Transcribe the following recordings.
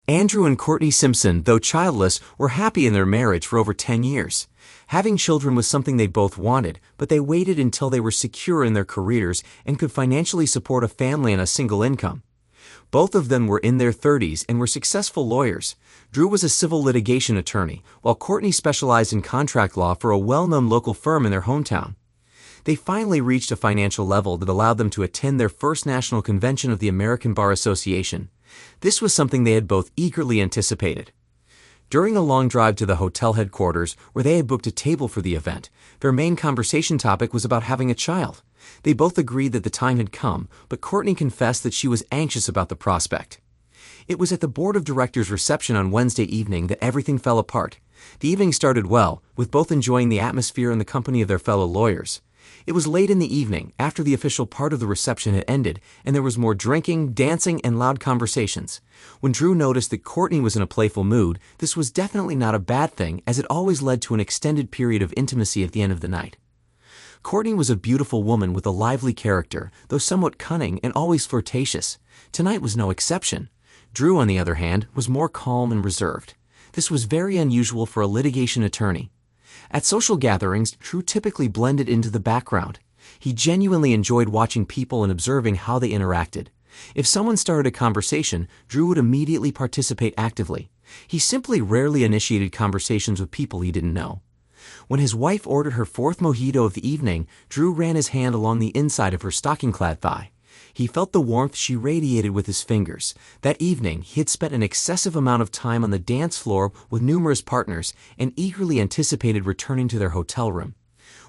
Andrew and Courtney Simpson, though childless, were happy in their marriage for over 10 years. Having children was something they both wanted, but they waited until they were secure in their careers and could financially support a family on a single income. Both of them were in their 30s and were successful lawyers. Drew was a civil litigation attorney, while Courtney specialized in contract law for a well-known local firm in their hometown. They finally reached a financial level that allowed them to attend their first national convention of the American Bar Association. This was something they had both eagerly anticipated. During a long drive to the hotel headquarters, where they had booked a table for the event, their main conversation topic was about having a child. They both agreed that the time had come, but Courtney confessed that she was anxious about the prospect. It was at the board of directors reception on Wednesday evening that everything fell apart. The evening started well, with both enjoying the atmosphere and the company of their fellow lawyers. It was late in the evening, after the official part of the reception had ended, and there was more drinking, dancing, and loud conversations. When Drew noticed that Courtney was in a playful mood, this was definitely not a bad thing, as it always led to an extended period of intimacy at the end of the night. Courtney was a beautiful woman with a lively character, though somewhat cunning and always flirtatious. Tonight was no exception. Drew, on the other hand, was more calm and reserved. This was very unusual for a litigation attorney. At social gatherings, Drew typically blended into the background. He genuinely enjoyed watching people and observing how they interacted. If someone started a conversation, Drew would immediately participate actively. He simply rarely initiated conversations with people he didn't know. When his wife ordered her fourth mojito of the evening, Drew ran his hand along the inside of her stocking-clad thigh. He felt the warmth she radiated with his fingers. That evening, he had spent an excessive amount of time on the dance floor with numerous partners and eagerly anticipated returning to their hotel room.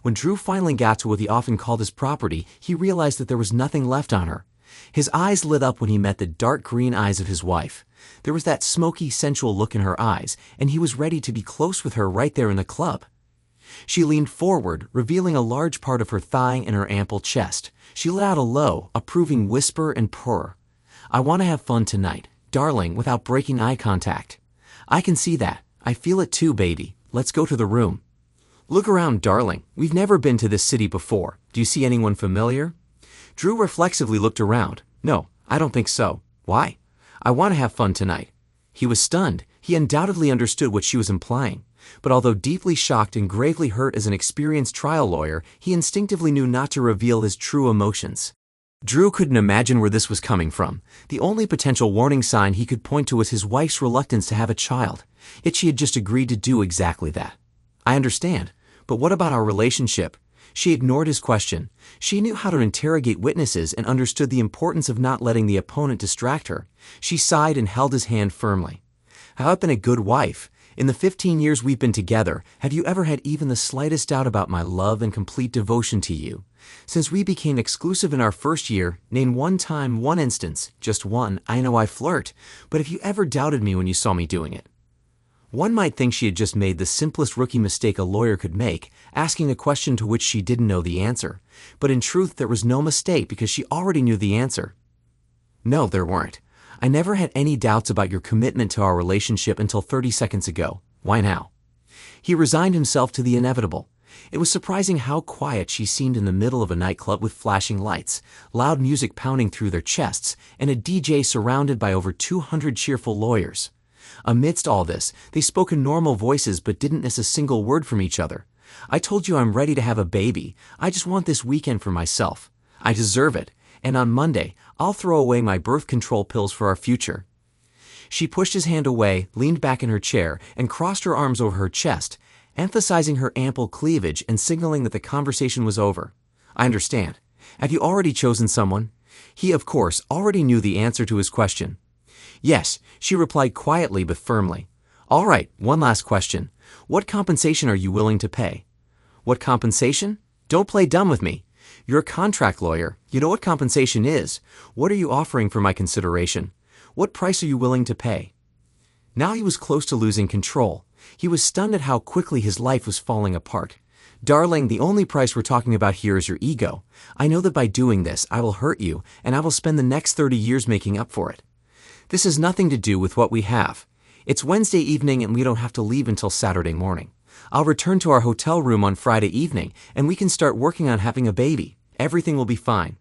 When Drew finally got to what he often called his property, he realized that there was nothing left on her. His eyes lit up when he met the dark green eyes of his wife. There was that smoky, sensual look in her eyes, and he was ready to be close with her right there in the club. She leaned forward, revealing a large part of her thigh and her ample chest. She let out a low, approving whisper and purr. "I want to have fun tonight, darling," without breaking eye contact. "I can see that. I feel it too, baby. Let's go to the room." "Look around, darling. We've never been to this city before. Do you see anyone familiar?" Drew reflexively looked around. "No, I don't think so." "Why?" "I want to have fun tonight." He was stunned. He undoubtedly understood what she was implying. But although deeply shocked and gravely hurt as an experienced trial lawyer, he instinctively knew not to reveal his true emotions. Drew couldn't imagine where this was coming from. The only potential warning sign he could point to was his wife's reluctance to have a child. Yet she had just agreed to do exactly that. "I understand. But what about our relationship?" She ignored his question. She knew how to interrogate witnesses and understood the importance of not letting the opponent distract her. She sighed and held his hand firmly. "I've been a good wife. In the 15 years we've been together, have you ever had even the slightest doubt about my love and complete devotion to you? Since we became exclusive in our first year, name one time, one instance, just one. I know I flirt, but have you ever doubted me when you saw me doing it?" One might think she had just made the simplest rookie mistake a lawyer could make, asking a question to which she didn't know the answer. But in truth, there was no mistake because she already knew the answer. "No, there weren't. I never had any doubts about your commitment to our relationship until 30 seconds ago. Why now?" He resigned himself to the inevitable. It was surprising how quiet she seemed in the middle of a nightclub with flashing lights, loud music pounding through their chests, and a DJ surrounded by over 200 cheerful lawyers. Amidst all this, they spoke in normal voices but didn't miss a single word from each other. "I told you I'm ready to have a baby. I just want this weekend for myself. I deserve it. And on Monday, I'll throw away my birth control pills for our future." She pushed his hand away, leaned back in her chair, and crossed her arms over her chest, emphasizing her ample cleavage and signaling that the conversation was over. "I understand. Have you already chosen someone?" He, of course, already knew the answer to his question. "Yes," she replied quietly but firmly. "All right, one last question. What compensation are you willing to pay?" "What compensation? Don't play dumb with me. You're a contract lawyer. You know what compensation is. What are you offering for my consideration? What price are you willing to pay?" Now he was close to losing control. He was stunned at how quickly his life was falling apart. "Darling, the only price we're talking about here is your ego. I know that by doing this, I will hurt you, and I will spend the next 30 years making up for it. This has nothing to do with what we have. It's Wednesday evening and we don't have to leave until Saturday morning. I'll return to our hotel room on Friday evening and we can start working on having a baby. Everything will be fine."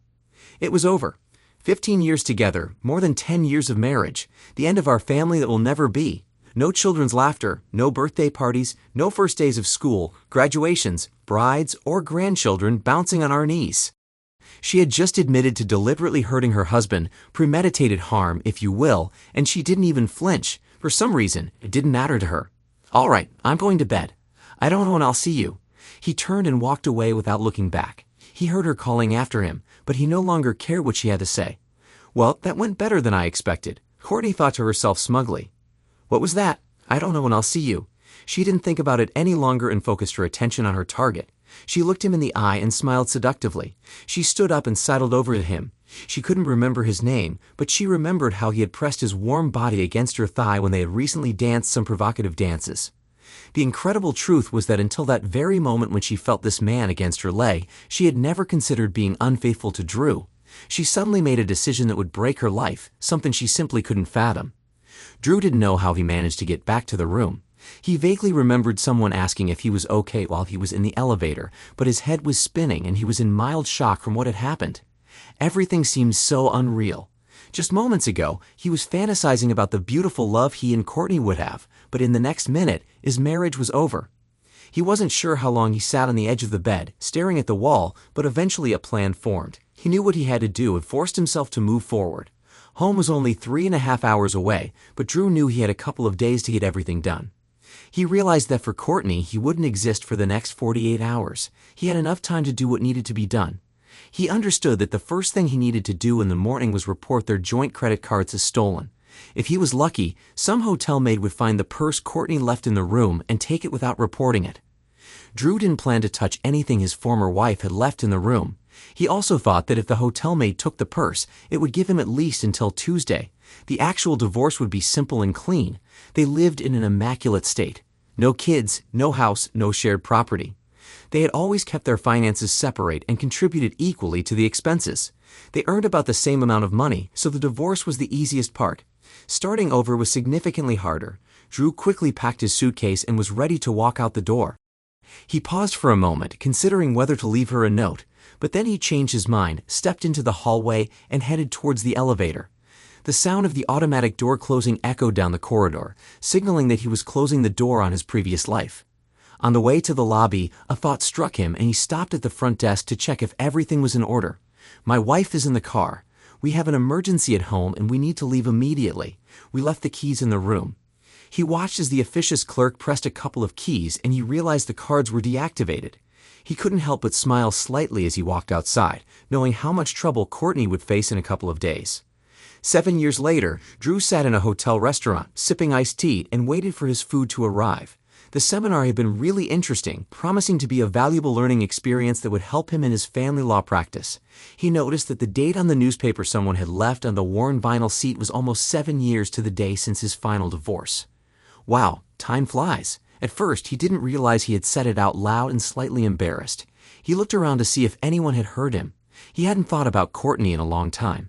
It was over. 15 years together, more than 10 years of marriage, the end of our family that will never be. No children's laughter, no birthday parties, no first days of school, graduations, brides, or grandchildren bouncing on our knees. She had just admitted to deliberately hurting her husband, premeditated harm, if you will, and she didn't even flinch. For some reason, it didn't matter to her. All right, I'm going to bed. I don't know when I'll see you. He turned and walked away without looking back. He heard her calling after him, but he no longer cared what she had to say. Well, that went better than I expected, Courtney thought to herself smugly. What was that? I don't know when I'll see you. She didn't think about it any longer and focused her attention on her target. She looked him in the eye and smiled seductively. She stood up and sidled over to him. She couldn't remember his name, but she remembered how he had pressed his warm body against her thigh when they had recently danced some provocative dances. The incredible truth was that until that very moment when she felt this man against her leg, she had never considered being unfaithful to Drew. She suddenly made a decision that would break her life, something she simply couldn't fathom. Drew didn't know how he managed to get back to the room. He vaguely remembered someone asking if he was okay while he was in the elevator, but his head was spinning and he was in mild shock from what had happened. Everything seemed so unreal. Just moments ago, he was fantasizing about the beautiful love he and Courtney would have, but in the next minute, his marriage was over. He wasn't sure how long he sat on the edge of the bed, staring at the wall, but eventually a plan formed. He knew what he had to do and forced himself to move forward. Home was only 3.5 hours away, but Drew knew he had a couple of days to get everything done. He realized that for Courtney, he wouldn't exist for the next 48 hours. He had enough time to do what needed to be done. He understood that the first thing he needed to do in the morning was report their joint credit cards as stolen. If he was lucky, some hotel maid would find the purse Courtney left in the room and take it without reporting it. Drew didn't plan to touch anything his former wife had left in the room. He also thought that if the hotel maid took the purse, it would give him at least until Tuesday. The actual divorce would be simple and clean. They lived in an immaculate state. No kids, no house, no shared property. They had always kept their finances separate and contributed equally to the expenses. They earned about the same amount of money, so the divorce was the easiest part. Starting over was significantly harder. Drew quickly packed his suitcase and was ready to walk out the door. He paused for a moment, considering whether to leave her a note, but then he changed his mind, stepped into the hallway, and headed towards the elevator. The sound of the automatic door closing echoed down the corridor, signaling that he was closing the door on his previous life. On the way to the lobby, a thought struck him and he stopped at the front desk to check if everything was in order. My wife is in the car. We have an emergency at home and we need to leave immediately. We left the keys in the room. He watched as the officious clerk pressed a couple of keys and he realized the cards were deactivated. He couldn't help but smile slightly as he walked outside, knowing how much trouble Courtney would face in a couple of days. 7 years later, Drew sat in a hotel restaurant, sipping iced tea, and waited for his food to arrive. The seminar had been really interesting, promising to be a valuable learning experience that would help him in his family law practice. He noticed that the date on the newspaper someone had left on the worn vinyl seat was almost 7 years to the day since his final divorce. Wow, time flies. At first, he didn't realize he had said it out loud and slightly embarrassed. He looked around to see if anyone had heard him. He hadn't thought about Courtney in a long time.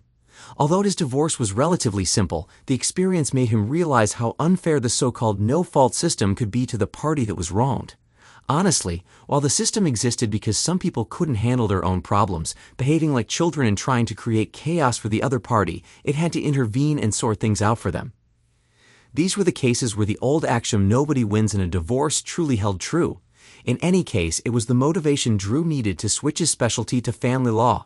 Although his divorce was relatively simple, the experience made him realize how unfair the so-called no-fault system could be to the party that was wronged. Honestly, while the system existed because some people couldn't handle their own problems, behaving like children and trying to create chaos for the other party, it had to intervene and sort things out for them. These were the cases where the old axiom "nobody wins in a divorce" truly held true. In any case, it was the motivation Drew needed to switch his specialty to family law.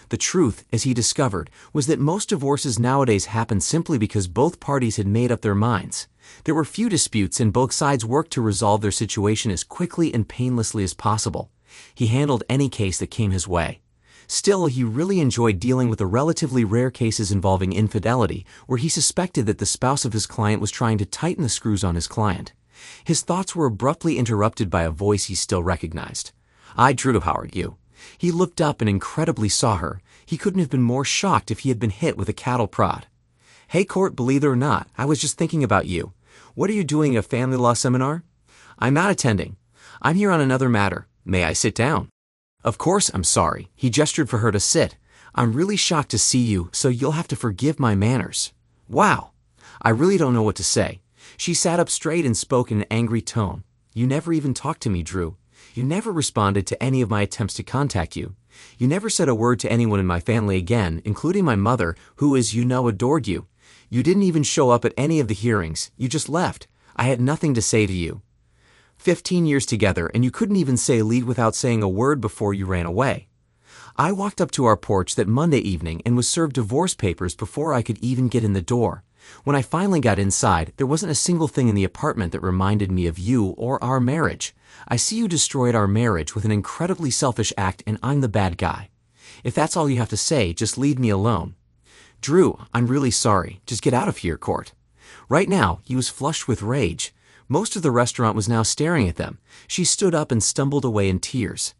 The truth, as he discovered, was that most divorces nowadays happen simply because both parties had made up their minds. There were few disputes and both sides worked to resolve their situation as quickly and painlessly as possible. He handled any case that came his way. Still, he really enjoyed dealing with the relatively rare cases involving infidelity, where he suspected that the spouse of his client was trying to tighten the screws on his client. His thoughts were abruptly interrupted by a voice he still recognized. Drew, how are you?" He looked up and incredibly saw her. He couldn't have been more shocked if he had been hit with a cattle prod. "Hey, Court, believe it or not, I was just thinking about you. What are you doing at a family law seminar?" "I'm not attending. I'm here on another matter. May I sit down?" "Of course, I'm sorry." He gestured for her to sit. "I'm really shocked to see you, so you'll have to forgive my manners." "Wow. I really don't know what to say." She sat up straight and spoke in an angry tone. "You never even talked to me, Drew. You never responded to any of my attempts to contact you. You never said a word to anyone in my family again, including my mother, who, as you know, adored you. You didn't even show up at any of the hearings. You just left. I had nothing to say to you. 15 years together, and you couldn't even say lead without saying a word before you ran away. I walked up to our porch that Monday evening and was served divorce papers before I could even get in the door. When I finally got inside, there wasn't a single thing in the apartment that reminded me of you or our marriage. I see you destroyed our marriage with an incredibly selfish act, and I'm the bad guy. If that's all you have to say, just leave me alone. Drew, I'm really sorry. Just get out of here, Court. Right now, he was flushed with rage. Most of the restaurant was now staring at them. She stood up and stumbled away in tears.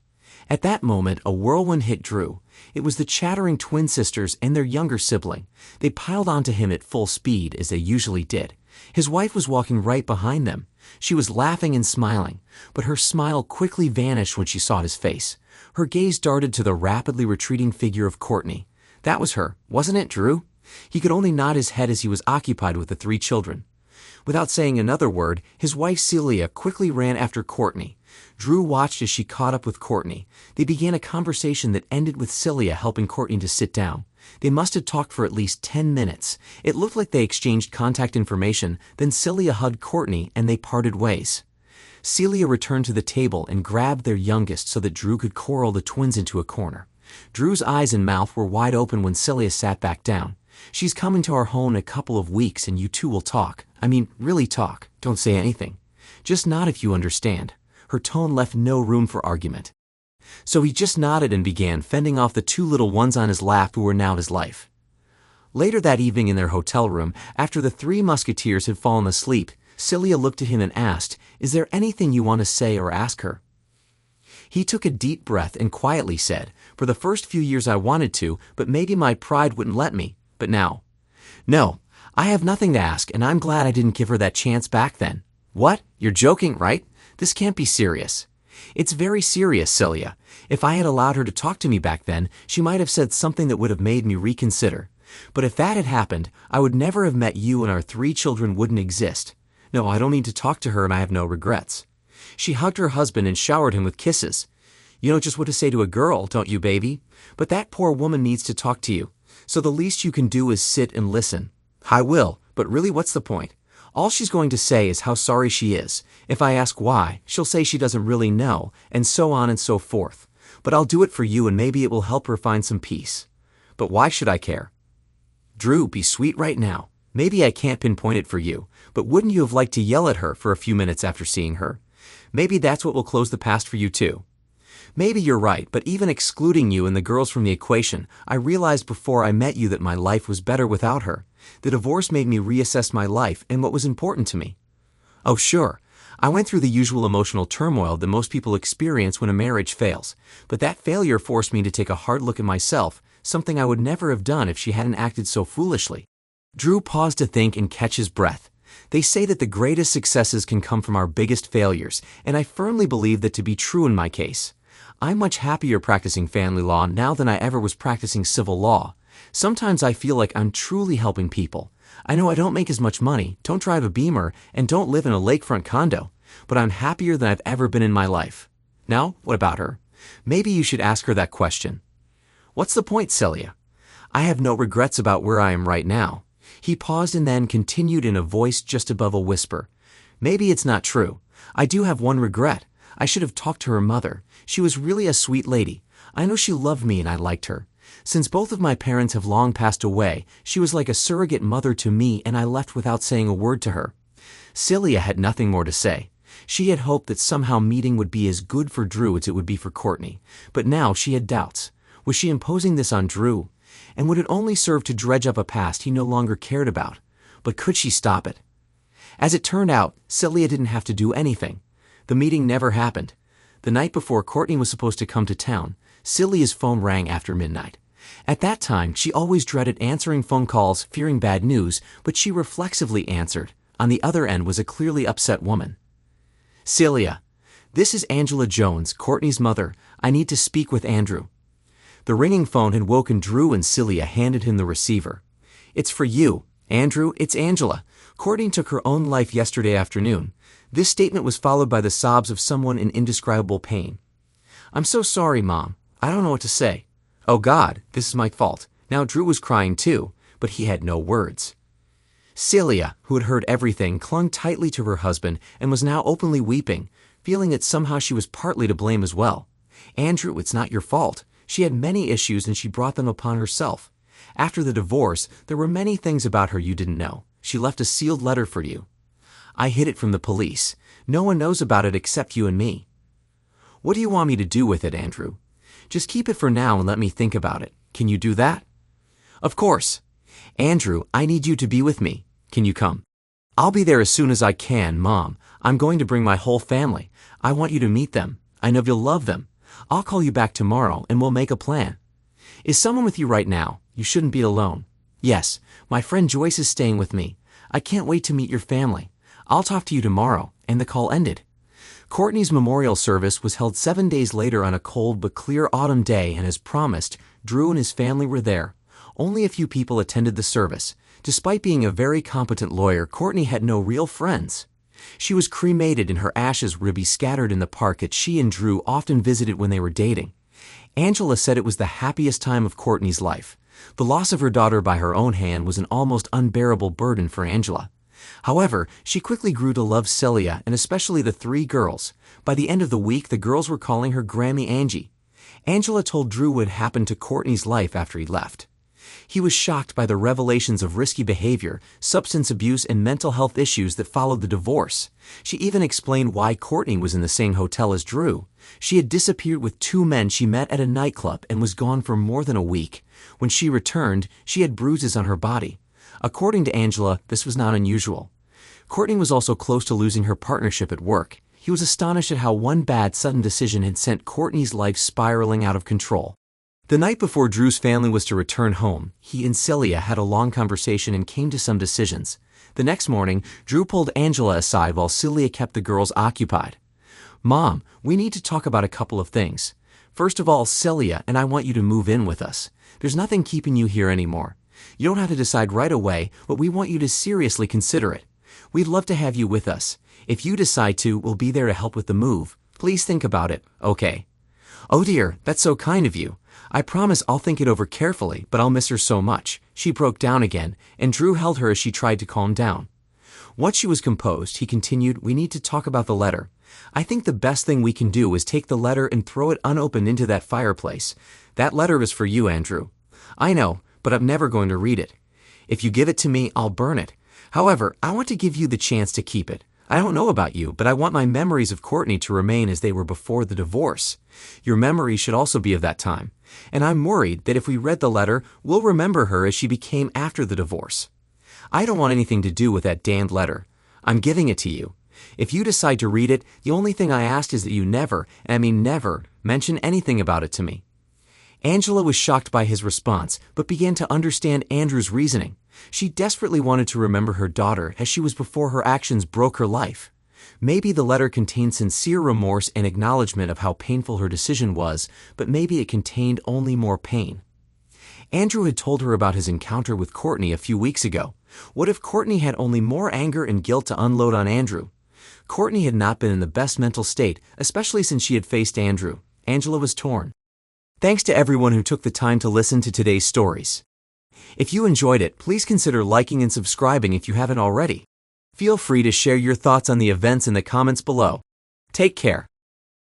At that moment, a whirlwind hit Drew. It was the chattering twin sisters and their younger sibling. They piled onto him at full speed, as they usually did. His wife was walking right behind them. She was laughing and smiling, but her smile quickly vanished when she saw his face. Her gaze darted to the rapidly retreating figure of Courtney. That was her, wasn't it, Drew? He could only nod his head as he was occupied with the 3 children. Without saying another word, his wife Celia quickly ran after Courtney. Drew watched as she caught up with Courtney. They began a conversation that ended with Celia helping Courtney to sit down. They must have talked for at least 10 minutes. It looked like they exchanged contact information, then Celia hugged Courtney and they parted ways. Celia returned to the table and grabbed their youngest so that Drew could corral the twins into a corner. Drew's eyes and mouth were wide open when Celia sat back down. She's coming to our home in a couple of weeks and you two will talk. I mean, really talk. Don't say anything. Just nod if you understand. Her tone left no room for argument. So he just nodded and began fending off the 2 little ones on his lap who were now his life. Later that evening in their hotel room, after the 3 musketeers had fallen asleep, Celia looked at him and asked, "Is there anything you want to say or ask her?" He took a deep breath and quietly said, "For the first few years I wanted to, but maybe my pride wouldn't let me. But now, no, I have nothing to ask, and I'm glad I didn't give her that chance back then." "What? You're joking, right? This can't be serious." "It's very serious, Celia. If I had allowed her to talk to me back then, she might have said something that would have made me reconsider. But if that had happened, I would never have met you and our 3 children wouldn't exist. No, I don't need to talk to her and I have no regrets." She hugged her husband and showered him with kisses. "You know just what to say to a girl, don't you, baby? But that poor woman needs to talk to you. So the least you can do is sit and listen." "I will, but really what's the point? All she's going to say is how sorry she is. If I ask why, she'll say she doesn't really know, and so on and so forth. But I'll do it for you and maybe it will help her find some peace. But why should I care?" "Drew, be sweet right now. Maybe I can't pinpoint it for you, but wouldn't you have liked to yell at her for a few minutes after seeing her? Maybe that's what will close the past for you too. Maybe you're right, but even excluding you and the girls from the equation, I realized before I met you that my life was better without her. The divorce made me reassess my life and what was important to me. Oh sure, I went through the usual emotional turmoil that most people experience when a marriage fails, but that failure forced me to take a hard look at myself, something I would never have done if she hadn't acted so foolishly." Drew paused to think and catch his breath. They say that the greatest successes can come from our biggest failures, and I firmly believe that to be true in my case. I'm much happier practicing family law now than I ever was practicing civil law. Sometimes I feel like I'm truly helping people. I know I don't make as much money, don't drive a Beamer, and don't live in a lakefront condo, but I'm happier than I've ever been in my life. Now, what about her? Maybe you should ask her that question. "What's the point, Celia? I have no regrets about where I am right now." He paused and then continued in a voice just above a whisper. "Maybe it's not true. I do have one regret. I should have talked to her mother. She was really a sweet lady. I know she loved me and I liked her. Since both of my parents have long passed away, she was like a surrogate mother to me and I left without saying a word to her." Celia had nothing more to say. She had hoped that somehow meeting would be as good for Drew as it would be for Courtney, but now she had doubts. Was she imposing this on Drew? And would it only serve to dredge up a past he no longer cared about? But could she stop it? As it turned out, Celia didn't have to do anything. The meeting never happened. The night before Courtney was supposed to come to town, Celia's phone rang after midnight. At that time, she always dreaded answering phone calls, fearing bad news, but she reflexively answered. On the other end was a clearly upset woman. "Celia, this is Angela Jones, Courtney's mother. I need to speak with Andrew." The ringing phone had woken Drew and Celia handed him the receiver. "It's for you. Andrew, it's Angela. Courtney took her own life yesterday afternoon." This statement was followed by the sobs of someone in indescribable pain. "I'm so sorry, Mom. I don't know what to say. Oh God, this is my fault. Now Drew was crying too, but he had no words. Celia, who had heard everything, clung tightly to her husband and was now openly weeping, feeling that somehow she was partly to blame as well. Andrew, it's not your fault. She had many issues and she brought them upon herself. After the divorce, there were many things about her you didn't know. She left a sealed letter for you. I hid it from the police. No one knows about it except you and me. What do you want me to do with it, Andrew? Just keep it for now and let me think about it. Can you do that? Of course. Andrew, I need you to be with me. Can you come? I'll be there as soon as I can, Mom. I'm going to bring my whole family. I want you to meet them. I know you'll love them. I'll call you back tomorrow and we'll make a plan. Is someone with you right now? You shouldn't be alone. Yes, my friend Joyce is staying with me. I can't wait to meet your family. I'll talk to you tomorrow. And the call ended. Courtney's memorial service was held 7 days later on a cold but clear autumn day, and as promised, Drew and his family were there. Only a few people attended the service. Despite being a very competent lawyer, Courtney had no real friends. She was cremated and her ashes would be scattered in the park that she and Drew often visited when they were dating. Angela said it was the happiest time of Courtney's life. The loss of her daughter by her own hand was an almost unbearable burden for Angela. However, she quickly grew to love Celia and especially the three girls. By the end of the week, the girls were calling her Grammy Angie. Angela told Drew what happened to Courtney's life after he left. He was shocked by the revelations of risky behavior, substance abuse, and mental health issues that followed the divorce. She even explained why Courtney was in the same hotel as Drew. She had disappeared with two men she met at a nightclub and was gone for more than a week. When she returned, she had bruises on her body. According to Angela, this was not unusual. Courtney was also close to losing her partnership at work. He was astonished at how one bad, sudden decision had sent Courtney's life spiraling out of control. The night before Drew's family was to return home, he and Celia had a long conversation and came to some decisions. The next morning, Drew pulled Angela aside while Celia kept the girls occupied. Mom, we need to talk about a couple of things. First of all, Celia and I want you to move in with us. There's nothing keeping you here anymore. You don't have to decide right away, but we want you to seriously consider it. We'd love to have you with us. If you decide to, we'll be there to help with the move. Please think about it, okay? Oh dear, that's so kind of you. I promise I'll think it over carefully, but I'll miss her so much. She broke down again, and Drew held her as she tried to calm down. Once she was composed, he continued, we need to talk about the letter. I think the best thing we can do is take the letter and throw it unopened into that fireplace. That letter is for you, Andrew. I know, but I'm never going to read it. If you give it to me, I'll burn it. However, I want to give you the chance to keep it. I don't know about you, but I want my memories of Courtney to remain as they were before the divorce. Your memories should also be of that time. And I'm worried that if we read the letter, we'll remember her as she became after the divorce. I don't want anything to do with that damned letter. I'm giving it to you. If you decide to read it, the only thing I ask is that you never, and I mean never, mention anything about it to me. Angela was shocked by his response, but began to understand Andrew's reasoning. She desperately wanted to remember her daughter as she was before her actions broke her life. Maybe the letter contained sincere remorse and acknowledgement of how painful her decision was, but maybe it contained only more pain. Andrew had told her about his encounter with Courtney a few weeks ago. What if Courtney had only more anger and guilt to unload on Andrew? Courtney had not been in the best mental state, especially since she had faced Andrew. Angela was torn. Thanks to everyone who took the time to listen to today's stories. If you enjoyed it, please consider liking and subscribing if you haven't already. Feel free to share your thoughts on the events in the comments below. Take care.